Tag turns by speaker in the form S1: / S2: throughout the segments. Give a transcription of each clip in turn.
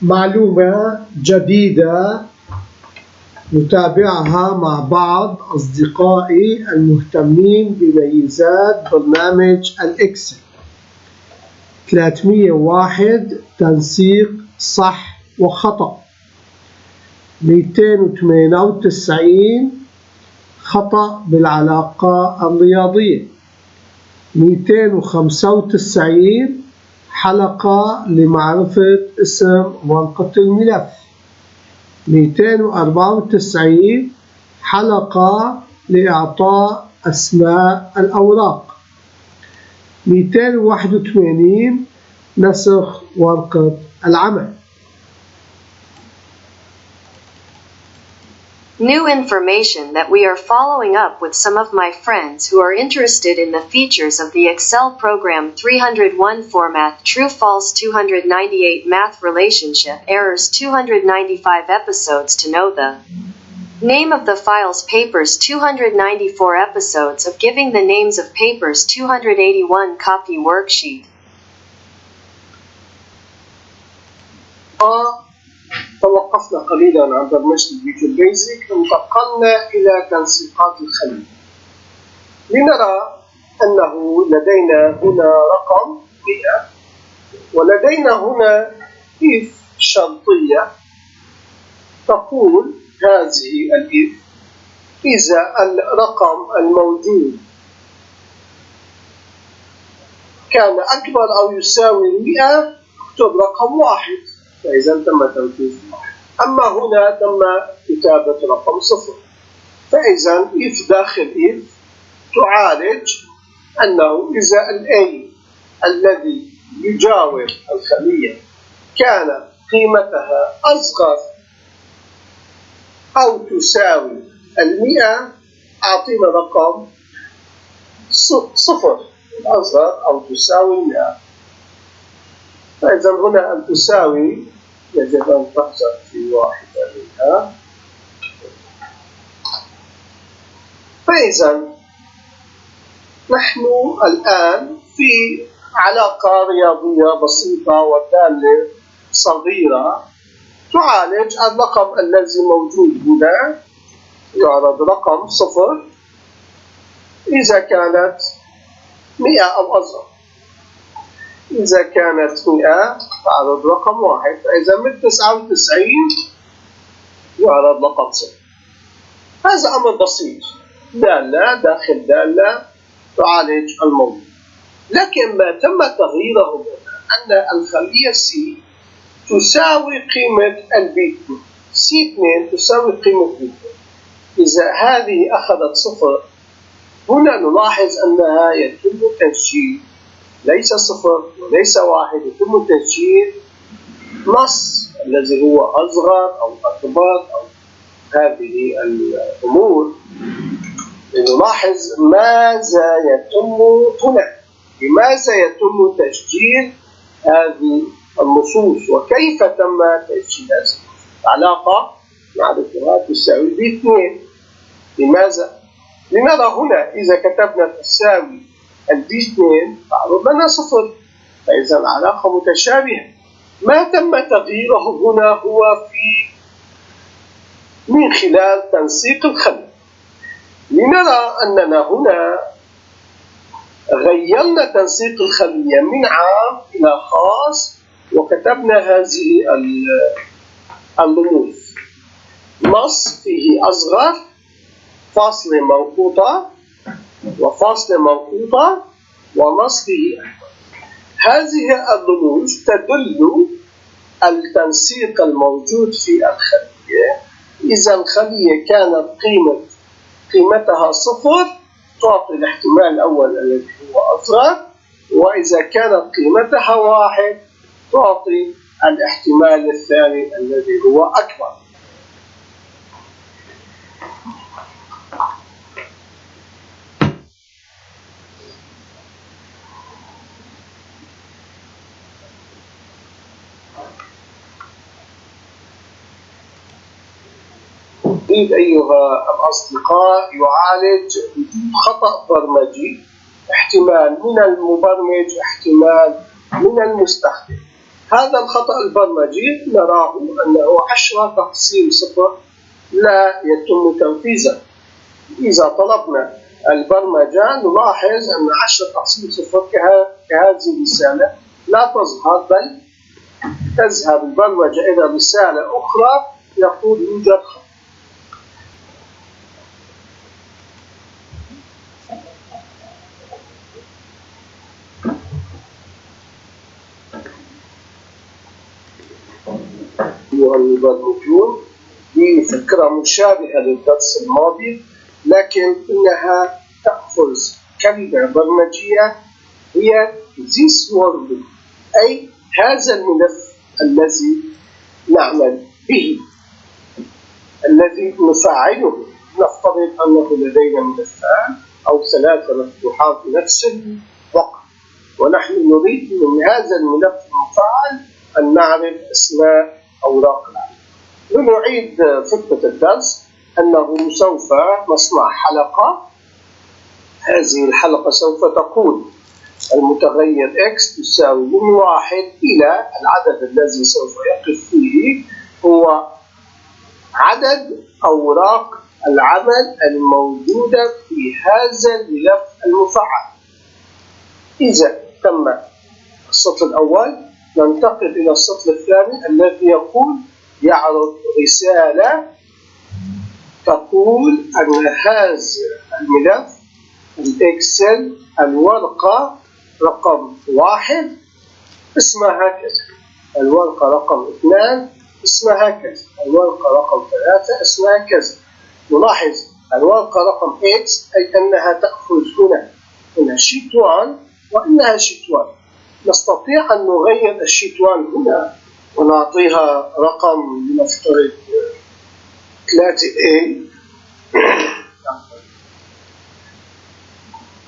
S1: معلومة جديدة نتابعها مع بعض أصدقائي المهتمين بميزات برنامج الإكسل. 301 تنسيق صح وخطأ. 298 خطأ بالعلاقة الرياضية. 295 حلقة لمعرفة اسم ورقة الملف. 294 حلقة لإعطاء أسماء الأوراق. 281 نسخ ورقة العمل.
S2: New information that we are following up with some of my friends who are interested in the features of the Excel program 301 format, true-false 298 math relationship errors 295 episodes to know the name of the files papers 294 episodes of giving the names of papers 281 copy worksheet.
S1: توقفنا قليلا عن برمجة الفيجوال بيزك وانتقلنا إلى تنسيقات الخلية لنرى أنه لدينا هنا رقم 100 ولدينا هنا if شرطية تقول هذه الإف إذا الرقم الموجود كان أكبر أو يساوي 100 اكتب رقم 1 فإذا تم تنفيذ واحد. أما هنا تم كتابة رقم 0 فإذا if داخل if تعالج أنه إذا الA الذي يجاور الخلية كان قيمتها أصغر أو تساوي 100 أعطينا رقم 0 أصغر أو تساوي 100. فإذا هنا أن تساوي يجب أن تحصل في واحدة منها. فإذا نحن الآن في علاقة رياضية بسيطة ودالة صغيرة تعالج الرقم الذي موجود هنا يعرض رقم 0 إذا كانت 100 أو أصغر. إذا كانت 100 تعرض رقم 1 فإذا من 99 يعرض رقم 0. هذا أمر بسيط دالة داخل دالة تعالج الموضوع. لكن ما تم تغييره أن الخلية C تساوي قيمة البي2 C2 تساوي قيمة B2. إذا هذه أخذت 0 هنا نلاحظ أنها يتم تسجيل ليس 0 وليس 1 يتم تسجيل نص الذي هو أصغر أو أكبر أو هذه الأمور. لنلاحظ ماذا يتم هنا لماذا يتم تسجيل هذه النصوص وكيف تم تسجيل هذه العلاقة نعرفها تساوي ب2. لماذا؟ لنرى هنا إذا كتبنا تساوي الب2 تعرض لنا 0 فإذا العلاقة متشابهة. ما تم تغييره هنا هو من خلال تنسيق الخلية. لنرى أننا هنا غيرنا تنسيق الخلية من عام إلى خاص وكتبنا هذه الرموز. نص فيه أصغر فاصلة منقوطة وفاصلة منقوطة ونص فيه أكبر. هذه الرموز تدل التنسيق الموجود في الخلية. إذا الخلية كانت قيمتها 0 تعطي الاحتمال الأول الذي هو أصغر وإذا كانت قيمتها 1 تعطي الاحتمال الثاني الذي هو أكبر. أيها الأصدقاء يعالج خطأ برمجي احتمال من المبرمج احتمال من المستخدم. هذا الخطأ البرمجي نراه أنه 10 - 0 لا يتم تنفيذه. إذا طلبنا البرمجة نلاحظ أن 10 - 0 كهذه الرسالة لا تظهر، بل تذهب البرمجة إلى رسالة أخرى يقول يوجد خطأ. أيها المبرمجون، بفكرة مشابهة للدرس الماضي، لكن إنها تأخذ كلمة برمجية هي this word، أي هذا الملف الذي نعمل به، الذي نفعله. نفترض أنه لدينا ملفان أو 3 مفتوحات في نفس الوقت، ونحن نريد من هذا الملف المفعل أن نعرف أسماء أوراق العمل. لنعيد فكرة الدرس أنه سوف نصنع حلقة. هذه الحلقة سوف تكون المتغير x تساوي من 1 إلى العدد الذي سوف يقف فيه هو عدد أوراق العمل الموجودة في هذا الملف المفعل. إذا تم السطر الأول ننتقل إلى السطر الثاني الذي يعرض رسالة تقول أن هذا الملف الإكسل الورقة رقم 1 اسمها كذا، الورقة رقم 2 اسمها كذا، الورقة رقم 3 اسمها كذا. نلاحظ الورقة رقم X أي أنها تأخذ هنا شيت 1 وإنها شيت 1. نستطيع أن نغير الشيت 1 هنا ونعطيها رقم لنفترض 3A.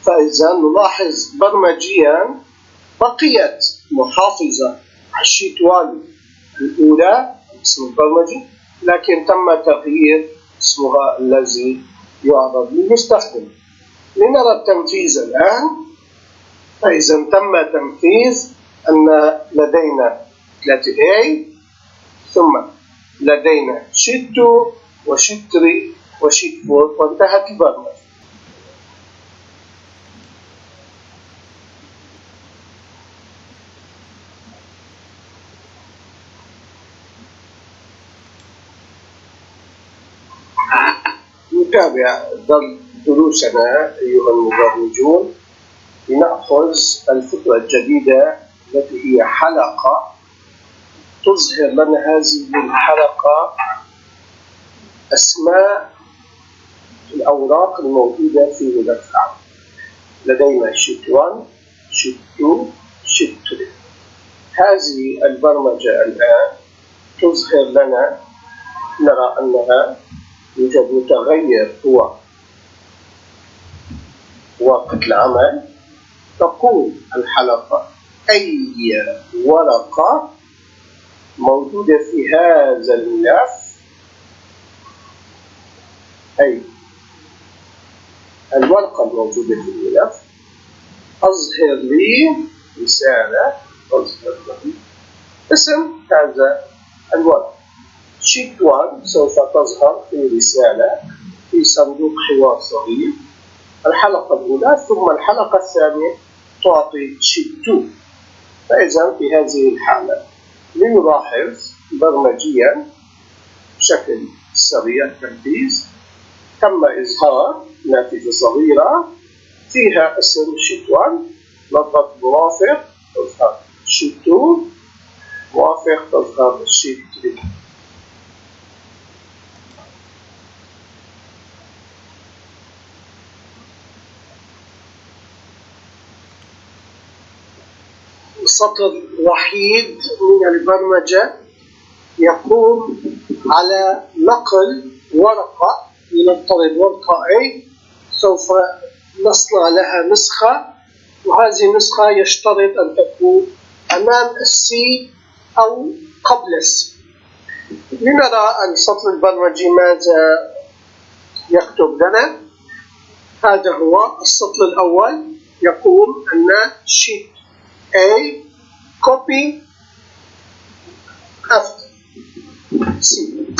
S1: فإذا نلاحظ برمجيا بقيت محافظة على الشيت 1 الأولى اسم البرمجي، لكن تم تغيير اسمها الذي يعرض للمستخدم. لنرى التنفيذ الآن. فإذا تم تنفيذ أن لدينا 3A، ثم لدينا شيت 2 وشيت 3 وشيت 4، وانتهت البرمجة. نتابع دروسنا أيها المبرمجون لنأخذ الفكرة الجديدة التي هي حلقة تظهر لنا هذه الحلقة أسماء الأوراق الموجودة في ملف العمل. لدينا شيت 1 شيت 2 شيت 3. هذه البرمجة الآن تظهر لنا، نرى أنها يوجد متغير هو وقت العمل. تقول الحلقة أي ورقة موجودة في هذا الملف، أي الورقة الموجودة في الملف أظهر لي رسالة تظهر لي اسم هذا الورقة. شيت 1 سوف تظهر في رسالة في صندوق حوار صغير الحلقة الأولى، ثم الحلقة الثانية تعطي شيت 2. فإذا في هذه الحالة لنلاحظ برمجيا بشكل سريع التنفيذ تم إظهار نافذة صغيرة فيها اسم شيت 1، نضغط موافق تظهر شيت 2، موافق تظهر شيت 3. سطر وحيد من البرمجة يقوم على نقل ورقة، لنفترض ورقة A سوف نصنع لها نسخة، وهذه النسخة يشترط أن تكون أمام السي أو قبل السي. لنرى السطر البرمجي ماذا يكتب لنا. هذا هو السطر الأول، يقول أن شيت A copy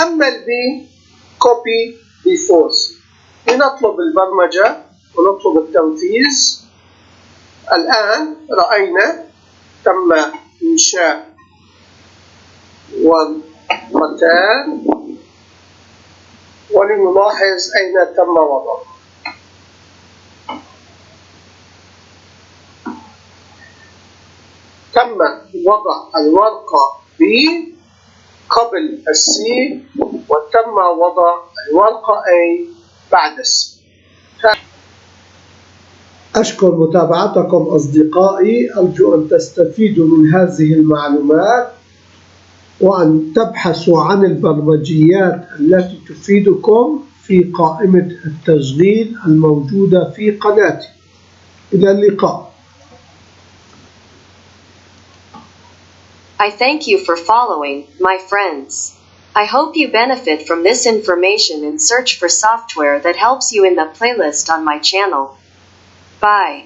S1: أما البي copy بفولس. لنطلب البرمجة ونطلب التنفيذ. الآن رأينا تم إنشاء ورقتان، ولنلاحظ أين تم وضعه. تم وضع الورقة B قبل C، وتم وضع الورقة A بعد C.
S3: أشكر متابعتكم أصدقائي، أرجو أن تستفيدوا من هذه المعلومات وأن تبحثوا عن البرمجيات التي تفيدكم في قائمة التشغيل الموجودة في قناتي. إلى اللقاء.
S2: I thank you for following, my friends. I hope you benefit from this information and search for software that helps you in the playlist on my channel. Bye.